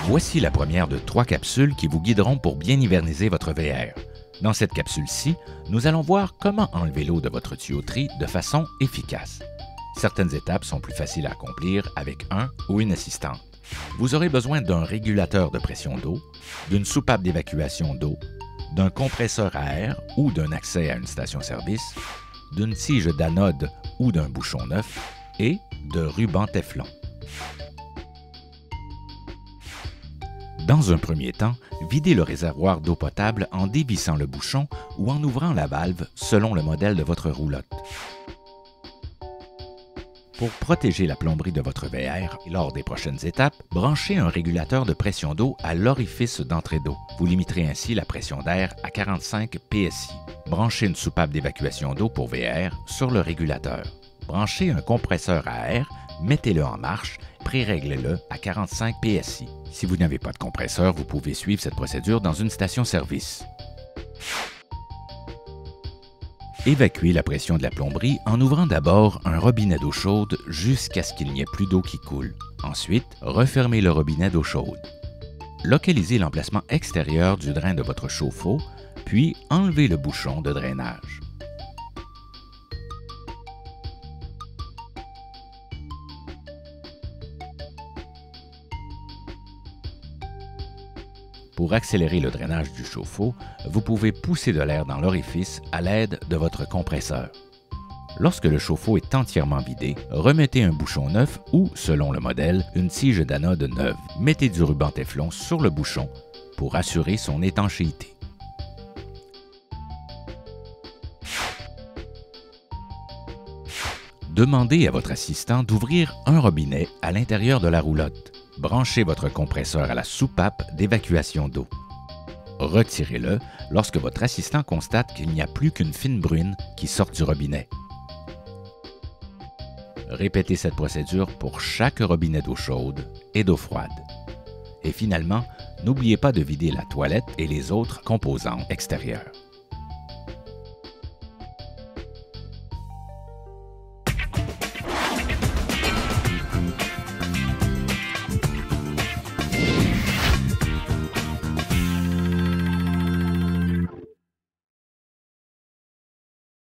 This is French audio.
Voici la première de 3 capsules qui vous guideront pour bien hiverniser votre VR. Dans cette capsule-ci, nous allons voir comment enlever l'eau de votre tuyauterie de façon efficace. Certaines étapes sont plus faciles à accomplir avec un ou une assistante. Vous aurez besoin d'un régulateur de pression d'eau, d'une soupape d'évacuation d'eau, d'un compresseur à air ou d'un accès à une station-service, d'une tige d'anode ou d'un bouchon neuf et de ruban Teflon. Dans un premier temps, videz le réservoir d'eau potable en dévissant le bouchon ou en ouvrant la valve selon le modèle de votre roulotte. Pour protéger la plomberie de votre VR lors des prochaines étapes, branchez un régulateur de pression d'eau à l'orifice d'entrée d'eau. Vous limiterez ainsi la pression d'air à 45 PSI. Branchez une soupape d'évacuation d'eau pour VR sur le régulateur. Branchez un compresseur à air, mettez-le en marche, pré-réglez-le à 45 PSI. Si vous n'avez pas de compresseur, vous pouvez suivre cette procédure dans une station-service. Évacuez la pression de la plomberie en ouvrant d'abord un robinet d'eau chaude jusqu'à ce qu'il n'y ait plus d'eau qui coule. Ensuite, refermez le robinet d'eau chaude. Localisez l'emplacement extérieur du drain de votre chauffe-eau, puis enlevez le bouchon de drainage. Pour accélérer le drainage du chauffe-eau, vous pouvez pousser de l'air dans l'orifice à l'aide de votre compresseur. Lorsque le chauffe-eau est entièrement vidé, remettez un bouchon neuf ou, selon le modèle, une tige d'anode neuve. Mettez du ruban Teflon sur le bouchon pour assurer son étanchéité. Demandez à votre assistant d'ouvrir un robinet à l'intérieur de la roulotte. Branchez votre compresseur à la soupape d'évacuation d'eau. Retirez-le lorsque votre assistant constate qu'il n'y a plus qu'une fine bruine qui sort du robinet. Répétez cette procédure pour chaque robinet d'eau chaude et d'eau froide. Et finalement, n'oubliez pas de vider la toilette et les autres composants extérieurs.